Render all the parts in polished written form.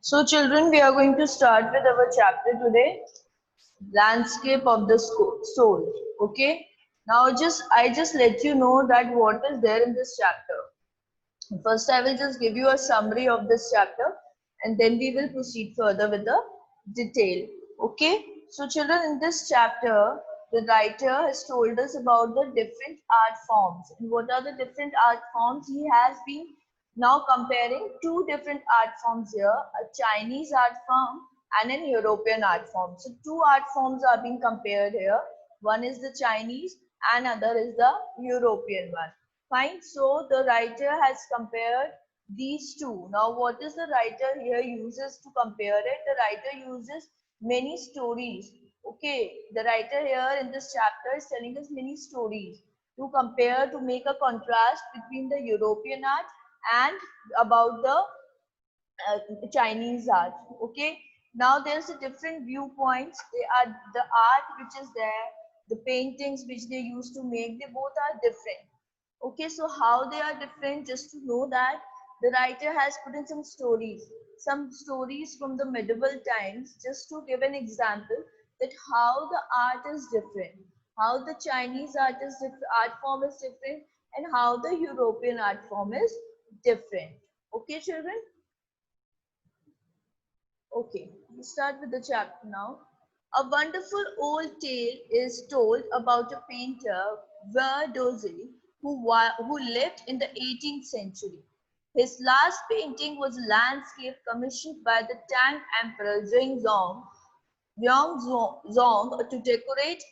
So children, we are going to start with our chapter today, Landscape of the Soul. Okay. Now I just let you know that what is there in this chapter. First, I will just give you a summary of this chapter and then we will proceed further with the detail. Okay. So children, in this chapter, the writer has told us about the different art forms. And what are the different art forms? He has been now comparing two different art forms here, a Chinese art form and an European art form. So two art forms are being compared here. One is the Chinese and other is the European one. Fine. So the writer has compared these two. Now, what is the writer here uses to compare it? The writer uses many stories. Okay. The writer here in this chapter is telling us many stories to compare, to make a contrast between the European art and about the Chinese art. Okay. Now there's a different viewpoints. They are the art which is there, the paintings which they used to make. They both are different. Okay. So how they are different? Just to know that the writer has put in some stories from the medieval times, just to give an example that how the art is different, how the Chinese art form is different, and how the European art form is different. Okay, children. Okay, we start with the chapter now. A wonderful old tale is told about a painter, Verdozi, who lived in the 18th century. His last painting was a landscape commissioned by the Tang Emperor Yongzong to decorate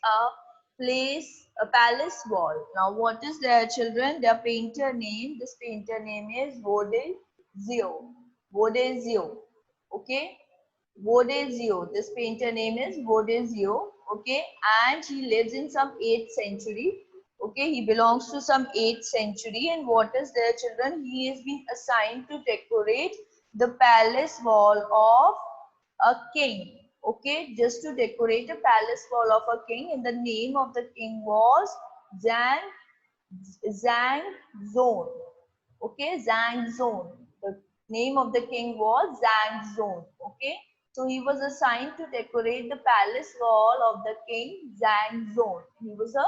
a palace wall. Now, what is their children? Their painter name. This painter name is Vodezio. Vodezio. Okay. Vodezio. This painter name is Vodezio. Okay. And he lives in some 8th century. Okay. He belongs to some 8th century. And what is their children? He has been assigned to decorate the palace wall of a king. Okay, just to decorate a palace wall of a king, and the name of the king was Zhang Zhang Zong. Okay, Zhang Zong. The name of the king was Zhang Zong. Okay, so he was assigned to decorate the palace wall of the king Zhang Zong. He was a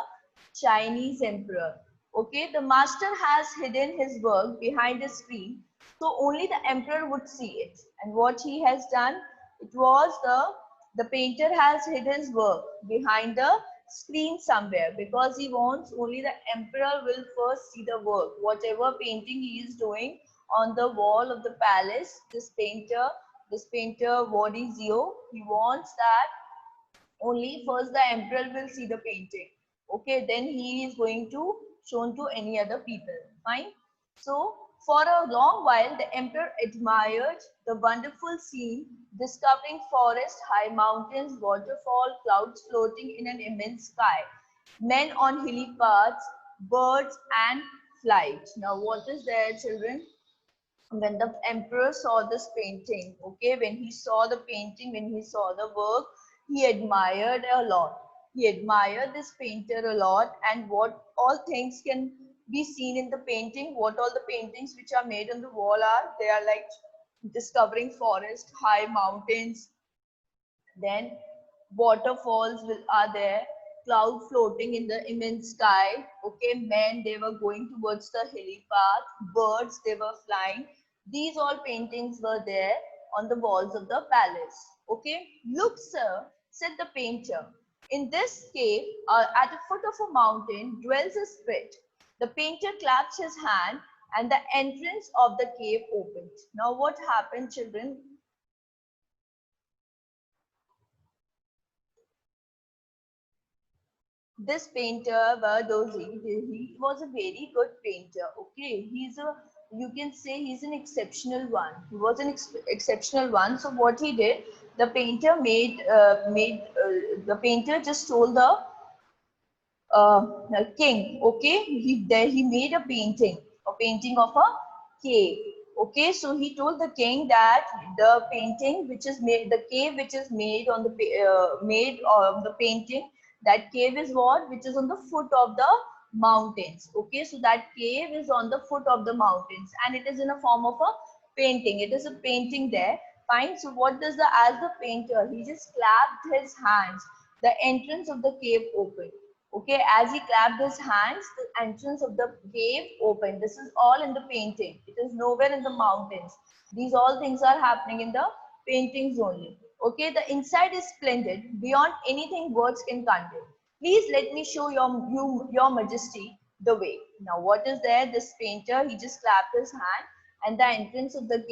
Chinese emperor. Okay, the master has hidden his work behind a screen, so only the emperor would see it. And what he has done, it was the painter has hidden his work behind the screen somewhere, because he wants only the emperor will first see the work. Whatever painting he is doing on the wall of the palace, this painter Vodizio, he wants that only first the emperor will see the painting. Okay, then he is going to shown to any other people. Fine. So for a long while, the emperor admired the wonderful scene, discovering forest, high mountains, waterfall, clouds floating in an immense sky, men on hilly paths, birds and flight. Now what is there, children? When the emperor saw this painting, okay, when he saw the painting, when he saw the work, he admired a lot. He admired this painter a lot, and what all things can be seen in the painting, what all the paintings which are made on the wall are, they are like discovering forest, high mountains, then waterfalls are there, cloud floating in the immense sky. Okay, men, they were going towards the hilly path, birds, they were flying. These all paintings were there on the walls of the palace. Okay, look, sir, said the painter. In this cave, at the foot of a mountain, dwells a spirit. The painter claps his hand and the entrance of the cave opened. Now, what happened, children? This painter Bardozi, he was a very good painter. Okay, you can say he's an exceptional one. He was an exceptional one. So what he did, the painter the painter just told the king. Okay, he made a painting of a cave. Okay, so he told the king that the painting which is made, the cave which is made on the made of the painting, that cave is what, which is on the foot of the mountains. Okay, so that cave is on the foot of the mountains, and it is in a form of a painting. It is a painting there. Fine. So what does as the painter, he just clapped his hands. The entrance of the cave opened. Okay, as he clapped his hands, the entrance of the cave opened. This is all in the painting. It is nowhere in the mountains. These all things are happening in the paintings only. Okay, the inside is splendid beyond anything words can convey. Please let me show your majesty the way. Now, what is there? This painter, he just clapped his hand and the entrance of the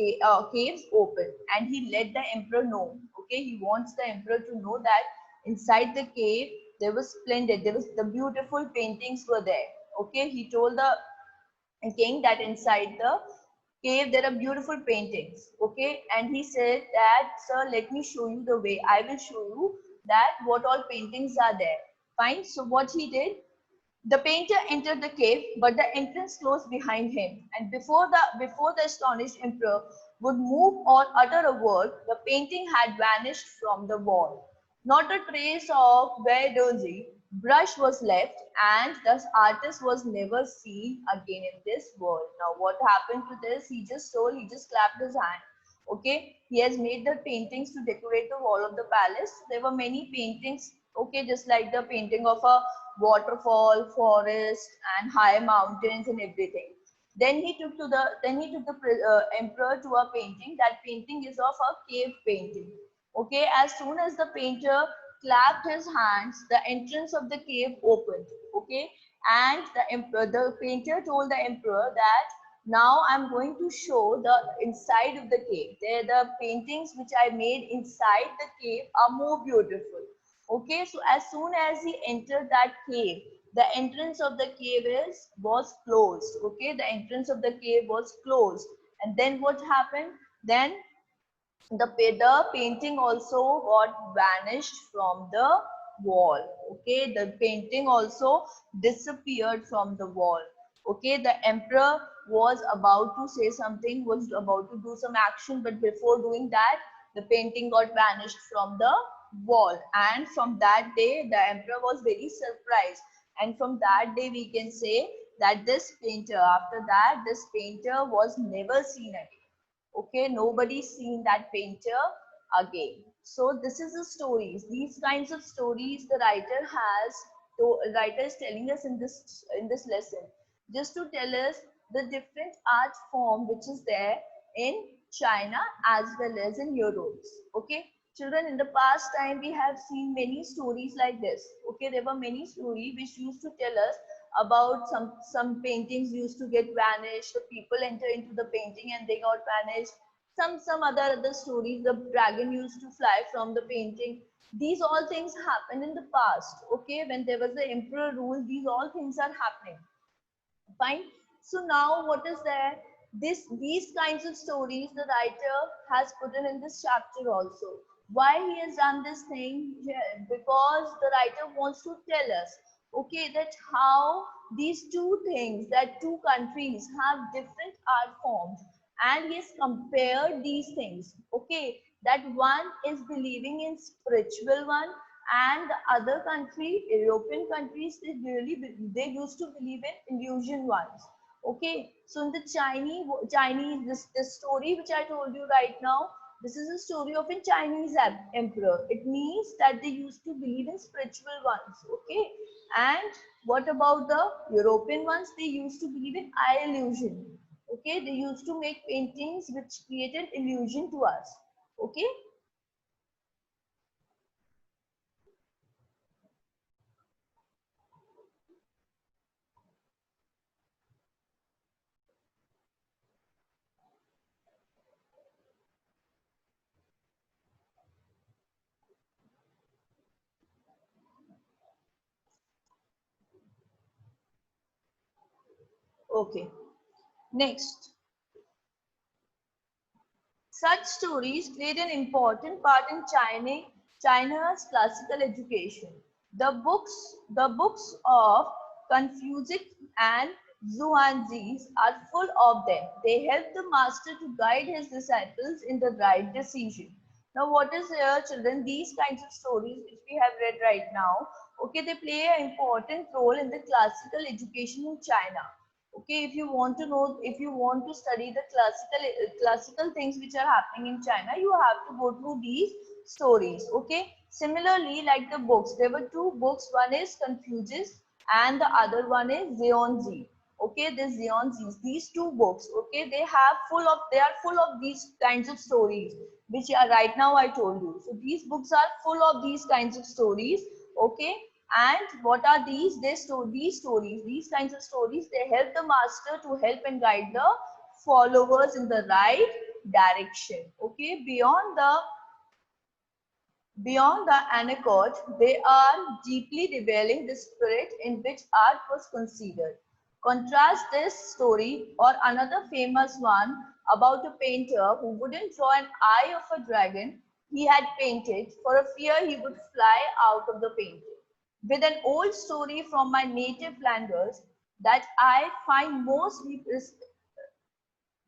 caves opened, and he let the emperor know. Okay, he wants the emperor to know that inside the cave there was splendid, there was the beautiful paintings were there. Okay, he told the king that inside the cave there are beautiful paintings. Okay, and he said that, sir, let me show you the way. I will show you that what all paintings are there. Fine. So what he did, the painter entered the cave, but the entrance closed behind him, and before the astonished emperor would move or utter a word, the painting had vanished from the wall. Not a trace of verdure brush was left, and the artist was never seen again in this world. Now, what happened to this? He just clapped his hand. Okay, he has made the paintings to decorate the wall of the palace. There were many paintings. Okay, just like the painting of a waterfall, forest, and high mountains and everything. Then he took the emperor to a painting. That painting is of a cave painting. Okay, as soon as the painter clapped his hands, the entrance of the cave opened. Okay, and the painter told the emperor that now I'm going to show the inside of the cave. There, the paintings which I made inside the cave are more beautiful. Okay, so as soon as he entered that cave, the entrance of the cave was closed. Okay, the entrance of the cave was closed. And then what happened? Then the painting also got vanished from the wall. Okay, the painting also disappeared from the wall. Okay, the emperor was about to say something, was about to do some action, but before doing that, the painting got vanished from the wall. And from that day, the emperor was very surprised. And from that day, we can say that this painter, after that, this painter was never seen again. Okay, nobody's seen that painter again. So this is the stories. These kinds of stories the writer is telling us in this lesson, just to tell us the different art form which is there in China as well as in Europe. Okay, children, in the past time we have seen many stories like this. Okay, there were many stories which used to tell us about some paintings used to get vanished, the people enter into the painting and they got vanished. Some other stories, the dragon used to fly from the painting. These all things happened in the past. Okay, when there was the emperor rule, these all things are happening. Fine. So now what is there? These kinds of stories the writer has put in this chapter also. Why he has done this thing? Yeah, because the writer wants to tell us, okay, that how these two things, that two countries have different art forms, and he has compared these things. Okay, that one is believing in spiritual one, and the other country, European countries, they used to believe in illusion ones. Okay, so in the Chinese this story which I told you right now, this is a story of a Chinese emperor. It means that they used to believe in spiritual ones. Okay, and what about the European ones? They used to believe in eye illusion. Okay, they used to make paintings which created illusion to us. Okay. Okay. Next, such stories played an important part in China's classical education. The books of Confucius and Zhuangzi are full of them. They help the master to guide his disciples in the right decision. Now, what is here, children? These kinds of stories which we have read right now, okay, they play an important role in the classical education in China. Okay, if you want to know, if you want to study the classical things which are happening in China, you have to go through these stories. Okay, similarly, like the books, there were two books. One is Confucius, and the other one is Zhuangzi. Okay, this Zhuangzi, these two books. Okay, they are full of these kinds of stories, which are right now I told you. So these books are full of these kinds of stories. Okay, and what are these? These stories, these kinds of stories, they help the master to help and guide the followers in the right direction. Okay, beyond the anecdote, they are deeply revealing the spirit in which art was considered. Contrast this story or another famous one about a painter who wouldn't draw an eye of a dragon he had painted for a fear he would fly out of the painting. With an old story from my native Flanders that I find most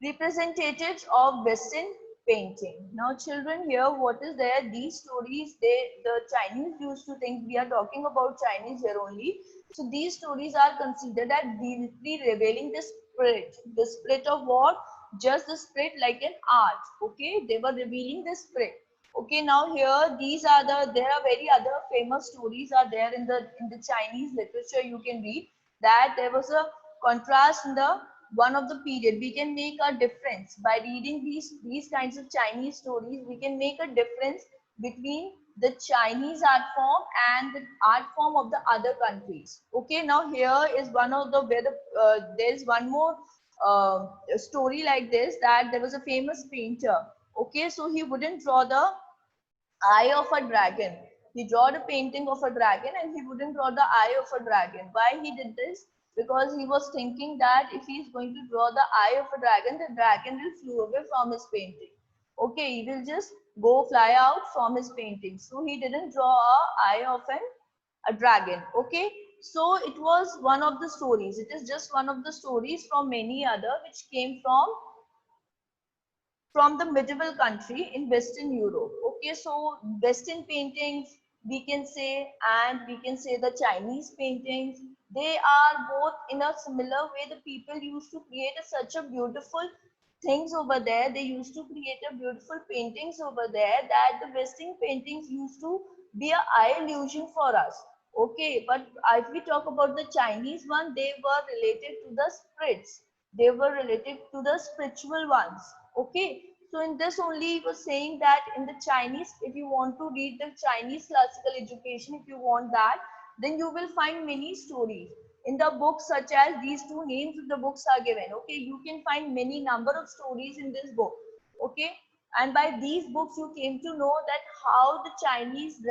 representatives of Western painting. Now, children, here what is there? These stories, the Chinese used to think we are talking about Chinese here only. So these stories are considered as deeply revealing the spirit of what? Just the spirit like an art. Okay, they were revealing the spirit. Okay, now here there are very other famous stories are there in the Chinese literature. You can read that there was a contrast in the one of the period. We can make a difference by reading these kinds of Chinese stories. We can make a difference between the Chinese art form and the art form of the other countries. Okay, now here is one of the where there is one more story like this, that there was a famous painter. Okay, so he wouldn't draw the eye of a dragon. He drew a painting of a dragon and he wouldn't draw the eye of a dragon. Why he did this? Because he was thinking that if he is going to draw the eye of a dragon, the dragon will flew away from his painting. Okay, he will just go fly out from his painting. So he didn't draw a eye of a dragon. Okay, so it was one of the stories. It is just one of the stories from many other which came from the medieval country in Western Europe. Okay, so Western paintings, we can say, and we can say the Chinese paintings, they are both in a similar way. The people used to create such a beautiful things over there. They used to create a beautiful paintings over there that the Western paintings used to be a eye illusion for us. Okay, but if we talk about the Chinese one, they were related to the spirits. They were related to the spiritual ones. Okay, so in this only he was saying that in the Chinese, if you want to read the Chinese classical education, if you want that, then you will find many stories in the books, such as these two names of the books are given. Okay, you can find many number of stories in this book. Okay, and by these books you came to know that how the Chinese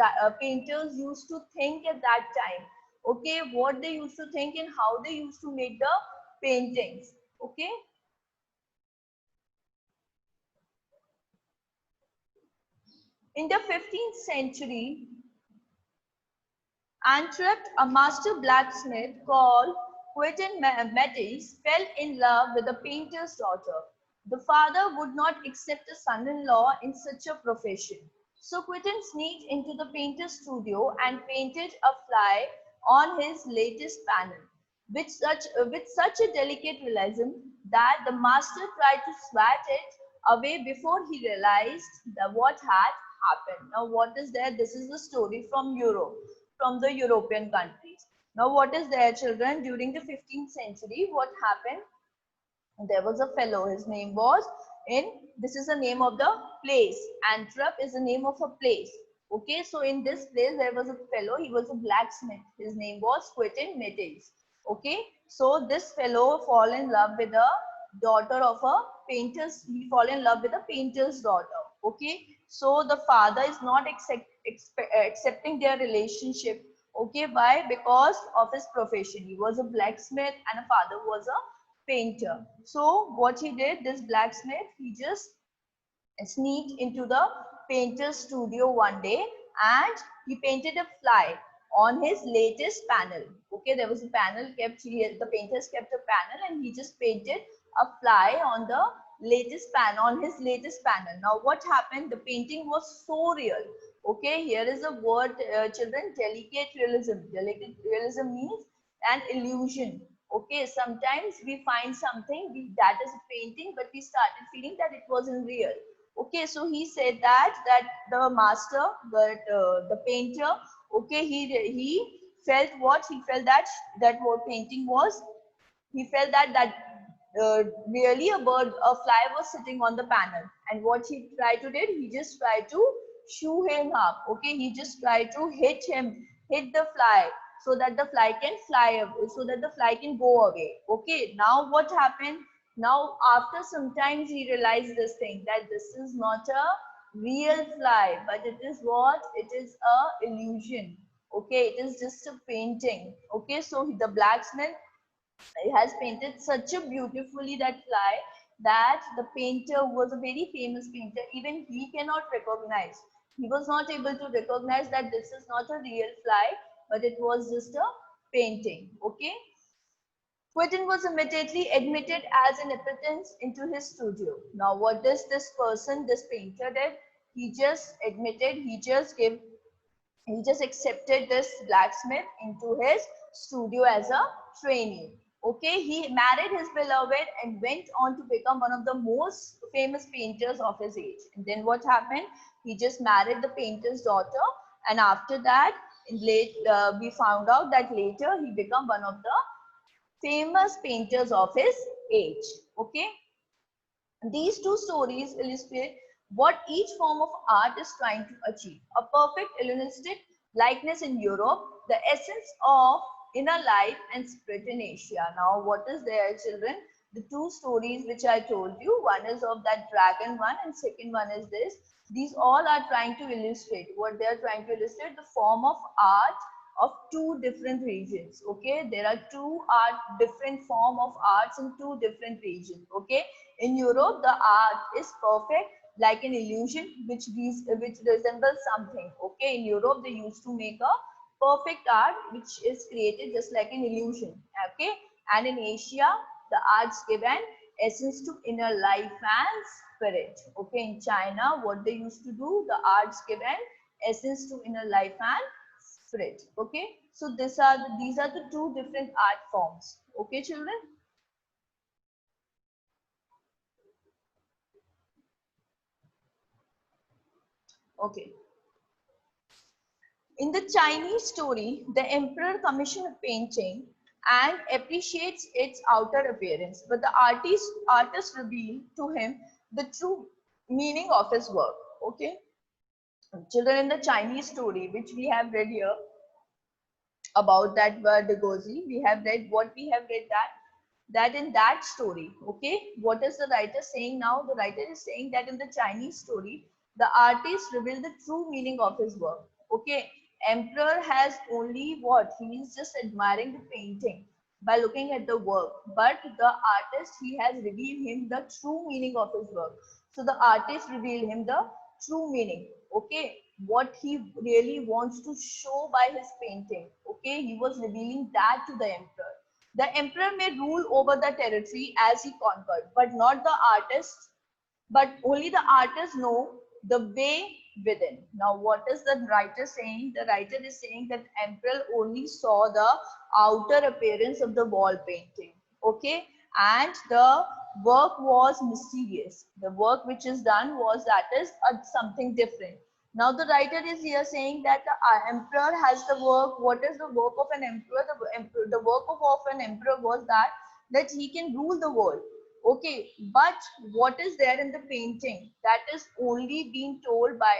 painters used to think at that time. Okay, what they used to think and how they used to make the paintings. Okay. In the 15th century, Antwerp, a master blacksmith called Quentin Mattes fell in love with the painter's daughter. The father would not accept a son-in-law in such a profession. So Quentin sneaked into the painter's studio and painted a fly on his latest panel with such a delicate realism that the master tried to swat it away before he realized that what had happened. Now, what is there? This is the story from Europe, from the European countries. Now, what is there, children? During the 15th century, what happened? There was a fellow. His name was this is the name of the place. Antwerp is the name of a place. Okay, so in this place, there was a fellow. He was a blacksmith. His name was Quentin Mattes. Okay, so this fellow fall in love with a daughter of a painter's. He fall in love with a painter's daughter. Okay, so the father is not accepting their relationship. Okay, why? Because of his profession. He was a blacksmith and a father was a painter. So what he did, this blacksmith, he just sneaked into the painter's studio one day and he painted a fly on his latest panel. Okay, there was a panel kept, the painters kept a panel and he just painted a fly on the latest pan, on his latest panel. Now what happened? The painting was so real. Okay, here is a word, children, delicate realism. Delicate realism means an illusion. Okay, sometimes we find something that is a painting, but we started feeling that it wasn't real. Okay, so he said that the master, that the painter, okay, he felt what he felt that what painting was. He felt that really a fly was sitting on the panel, and what he tried to did, he just tried to shoo him up. Okay, he just tried to hit the fly, so that the fly can fly away, so that the fly can go away. Okay, now what happened? Now after some time he realized this thing, that this is not a real fly, but it is what? It is a illusion. Okay, it is just a painting. Okay, so the blacksmith has painted such a beautifully that fly, that the painter was a very famous painter, even he cannot recognize, he was not able to recognize that this is not a real fly, but it was just a painting. Okay, Quentin was immediately admitted as an apprentice into his studio. Now what does this person, this painter did? He just admitted, he just accepted this blacksmith into his studio as a trainee. Okay, he married his beloved and went on to become one of the most famous painters of his age. And then what happened? He just married the painter's daughter, and after that, we found out that later he became one of the famous painters of his age. Okay, these two stories illustrate what each form of art is trying to achieve. A perfect Hellenistic likeness in Europe, the essence of inner life and spirit in Asia. Now, what is there, children? The two stories which I told you, one is of that dragon one, and second one is this. These all are trying to illustrate what they are trying to illustrate, the form of art of two different regions. Okay, there are different form of arts in two different regions. Okay, in Europe, the art is perfect, like an illusion which resembles something. Okay, in Europe, they used to make a perfect art which is created just like an illusion. Okay, and in Asia, the arts give an essence to inner life and spirit. Okay, in China, what they used to do, the arts give an essence to inner life and spirit. Okay, so these are the two different art forms. Okay, children. Okay. In the Chinese story, the emperor commissioned a painting and appreciates its outer appearance, but the artist revealed to him the true meaning of his work. Okay, children, in the Chinese story, which we have read here about that Dagozi, we have read what we have read, that in that story. Okay, what is the writer saying now? The writer is saying that in the Chinese story, the artist revealed the true meaning of his work. Okay, emperor has only what? He is just admiring the painting by looking at the work, but the artist, he has revealed him the true meaning of his work. So the artist revealed him the true meaning. Okay, what he really wants to show by his painting. Okay, he was revealing that to the emperor. The emperor may rule over the territory as he conquered, but not the artist, but only the artists know the way within. Now, what is the writer saying? The writer is saying that emperor only saw the outer appearance of the wall painting. Okay, and the work was mysterious. The work which is done was, that is something different. Now the writer is here saying that the emperor has the work. What is the work of an emperor? The work of an emperor was that he can rule the world. Okay, but what is there in the painting, that is only being told by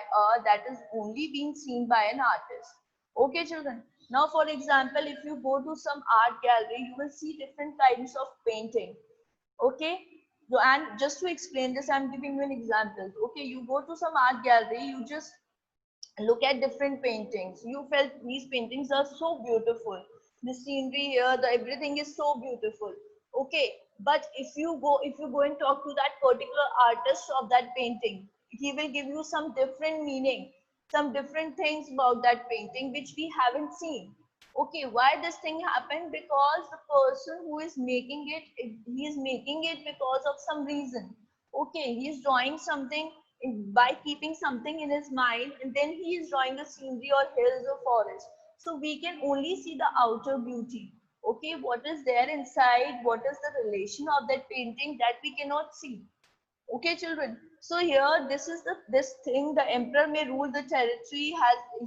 that is only being seen by an artist. Okay, children. Now, for example, if you go to some art gallery, you will see different kinds of painting. Okay, so, and just to explain this, I'm giving you an example. Okay, you go to some art gallery, you just look at different paintings. You felt these paintings are so beautiful. The scenery here, the everything is so beautiful. Okay, but if you go and talk to that particular artist of that painting, he will give you some different meaning, some different things about that painting which we haven't seen. Okay, why this thing happened? Because the person who is making it, he is making it because of some reason. Okay, he is drawing something by keeping something in his mind, and then he is drawing a scenery or hills or forest. So we can only see the outer beauty. Okay, what is there inside, what is the relation of that painting, that we cannot see. Okay, children. So here, this thing. The emperor may rule the territory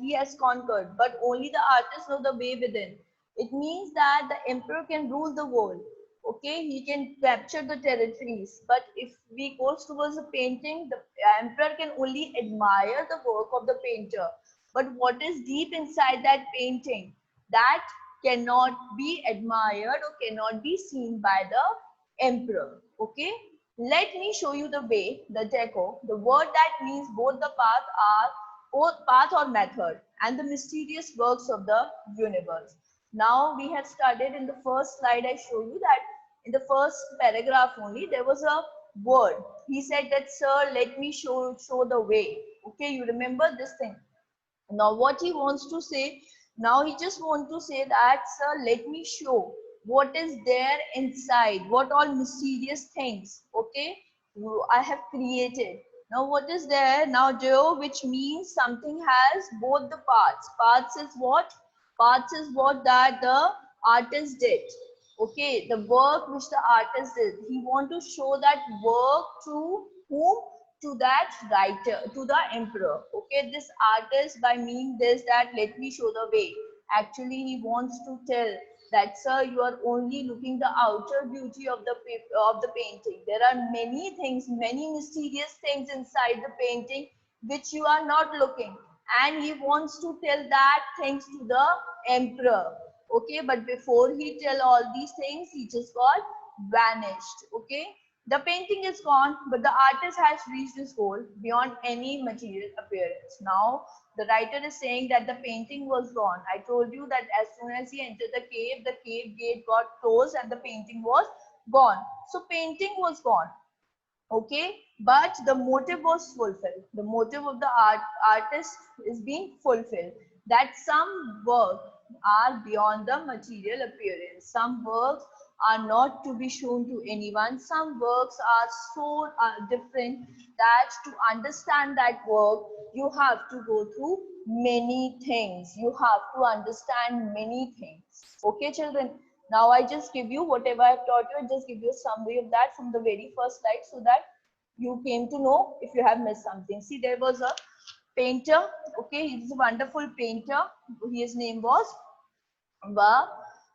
he has conquered, but only the artist know the way within. It means that the emperor can rule the world. Okay, he can capture the territories. But if we goes towards the painting, the emperor can only admire the work of the painter. But what is deep inside that painting, that cannot be admired or cannot be seen by the emperor. Okay. Let me show you the way, the deco. The word that means both the path are both path or method and the mysterious works of the universe. Now we have studied in the first slide. I show you that in the first paragraph only there was a word. He said that, sir, let me show the way. Okay, you remember this thing. Now what he wants to say, now he just want to say that, sir, let me show what is there inside, what all mysterious things, okay, I have created. Now what is there? Now Joe, which means something has both the parts. Parts is what? Parts is what that the artist did. Okay, the work which the artist did. He want to show that work to whom? To that writer, to the emperor. Okay, this artist, by meaning this, that let me show the way. Actually, he wants to tell that, sir, you are only looking the outer beauty of the painting. There are many things, many mysterious things inside the painting which you are not looking. And he wants to tell that things to the emperor. Okay, but before he tell all these things, he just got vanished. Okay, the painting is gone, but the artist has reached his goal beyond any material appearance. Now, the writer is saying that the painting was gone. I told you that as soon as he entered the cave gate got closed and the painting was gone. So, painting was gone. Okay, but the motive was fulfilled. The motive of the artist is being fulfilled. That some work are beyond the material appearance. Some works are not to be shown to anyone. Some works are so different that to understand that work, you have to go through many things. You have to understand many things. Okay, children. Now I just give you whatever I've taught you, I just give you a summary of that from the very first slide so that you came to know if you have missed something. See, there was a painter. Okay, he was a wonderful painter. His name was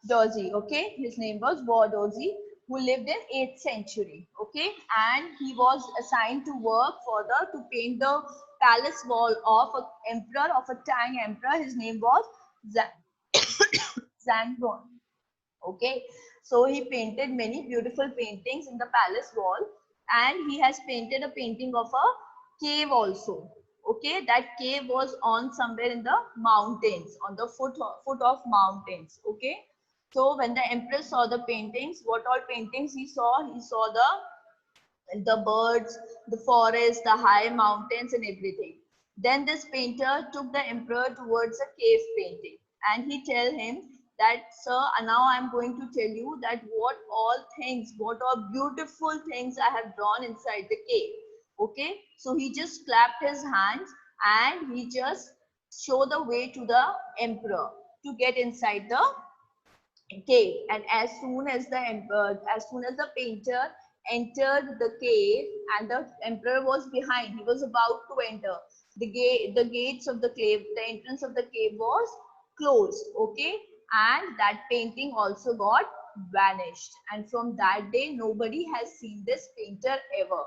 Dozy. Okay, his name was Dozy, who lived in 8th century. Okay, and he was assigned to work for to paint the palace wall of an emperor, of a Tang emperor. His name was Zhang. Okay, so he painted many beautiful paintings in the palace wall, and he has painted a painting of a cave also. Okay, that cave was on somewhere in the mountains, on the foot of mountains. Okay, so when the empress saw the paintings, what all paintings he saw? He saw the birds, the forest, the high mountains and everything. Then this painter took the emperor towards a cave painting, and he tell him that, sir, now I'm going to tell you that what all things, what all beautiful things I have drawn inside the cave. Okay, so he just clapped his hands and he just show the way to the emperor to get inside the cave. And as soon as the painter entered the cave and the emperor was behind, he was about to enter the gates of the cave, the entrance of the cave was closed. Okay, and that painting also got vanished, and from that day nobody has seen this painter ever.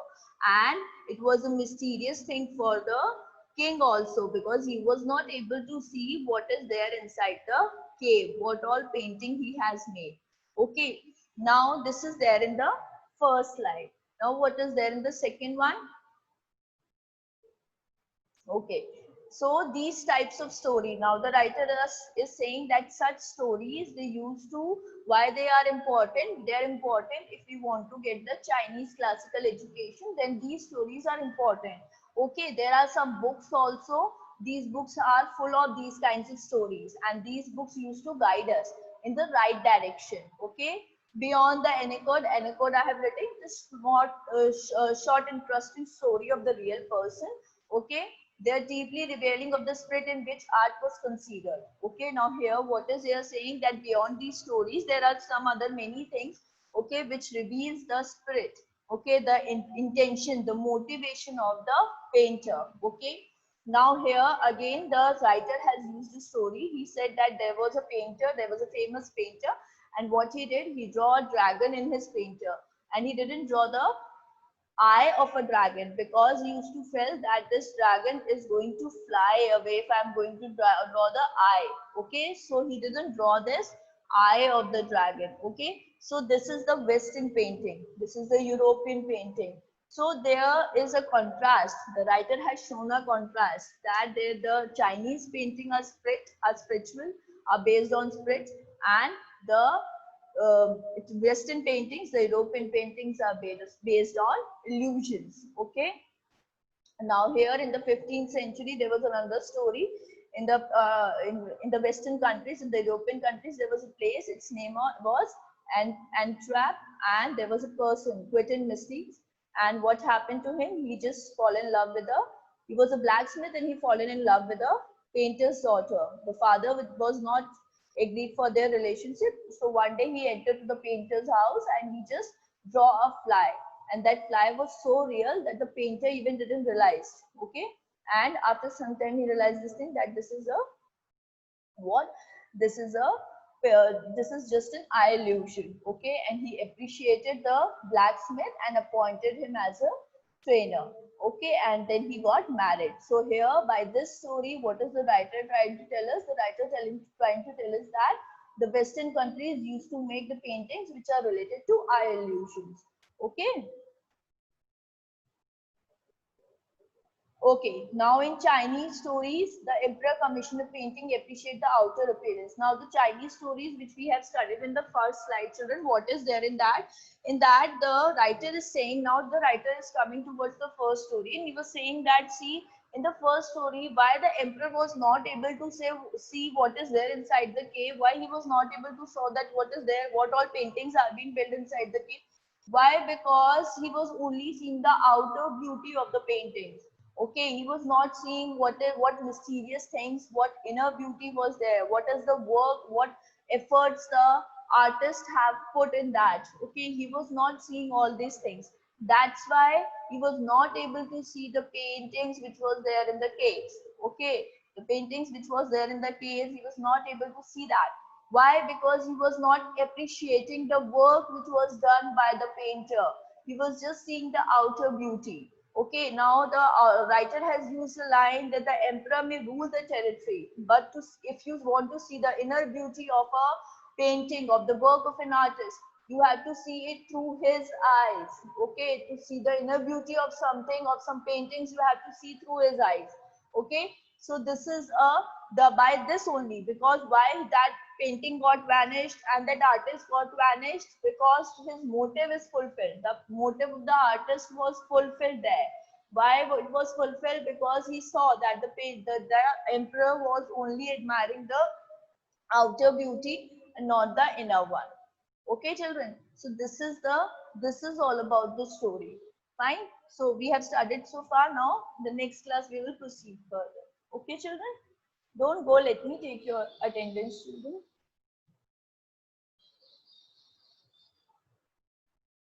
And it was a mysterious thing for the king also, because he was not able to see what is there inside the cave, what all painting he has made. Okay, now this is there in the first slide. Now what is there in the second one? Okay, so these types of story, now the writer is saying that such stories they used to, why they are important? They are important if we want to get the Chinese classical education, then these stories are important. Okay, there are some books also. These books are full of these kinds of stories, and these books used to guide us in the right direction. Okay, beyond the Anaconda, I have written this short interesting story of the real person. Okay, They are deeply revealing of the spirit in which art was considered. Okay, now here what is here saying that beyond these stories, there are some other many things, okay, which reveals the spirit, okay, the intention, the motivation of the painter. Okay, now here again the writer has used the story. He said that there was a painter, there was a famous painter, and what he did, he drew a dragon in his painter, and he didn't draw the eye of a dragon because he used to feel that this dragon is going to fly away if I'm going to draw the eye. Okay, so he didn't draw this eye of the dragon. Okay, so this is the Western painting, this is the European painting. So there is a contrast. The writer has shown a contrast that the Chinese painting are spiritual, are based on spirits, and the Western paintings, the European paintings are based on illusions. Okay. Now here in the 15th century, there was another story in the in the Western countries, in the European countries, there was a place. Its name was Antwerp, and there was a person, Quentin Mystes, and what happened to him? He just fall in love with a. He was a blacksmith, and he fallen in love with a painter's daughter. The father was not agreed for their relationship. So one day he entered to the painter's house and he just draw a fly, and that fly was so real that the painter even didn't realize. Okay, and after some time he realized this thing, that this is a what, this is a this is just an eye illusion. Okay, and he appreciated the blacksmith and appointed him as a trainer. Okay, and then he got married. So here by this story, what is the writer trying to tell us? The writer trying to tell us that the Western countries used to make the paintings which are related to eye illusions. Okay. Okay, now in Chinese stories, the emperor commissioned a painting appreciate the outer appearance. Now the Chinese stories which we have studied in the first slide, children, what is there in that? In that the writer is saying, now the writer is coming towards the first story, and he was saying that, see, in the first story, why the emperor was not able to see what is there inside the cave, why he was not able to saw that what is there, what all paintings are being built inside the cave. Why? Because he was only seeing the outer beauty of the paintings. Okay, he was not seeing what mysterious things, what inner beauty was there, what is the work, what efforts the artist have put in that. Okay, he was not seeing all these things. That's why he was not able to see the paintings which was there in the caves. Okay, the paintings which was there in the caves, he was not able to see that. Why? Because he was not appreciating the work which was done by the painter. He was just seeing the outer beauty. Okay, now the writer has used a line that the emperor may rule the territory, but if you want to see the inner beauty of a painting, of the work of an artist, you have to see it through his eyes. Okay, to see the inner beauty of something, of some paintings, you have to see through his eyes. Okay, so this is by this only, because why that painting got vanished and that artist got vanished, because his motive is fulfilled. The motive of the artist was fulfilled there. Why it was fulfilled? Because he saw that the emperor was only admiring the outer beauty and not the inner one. Okay, children. So this is all about the story. Fine. So we have studied so far. Now the next class we will proceed further. Okay, children. Don't go. Let me take your attendance, children.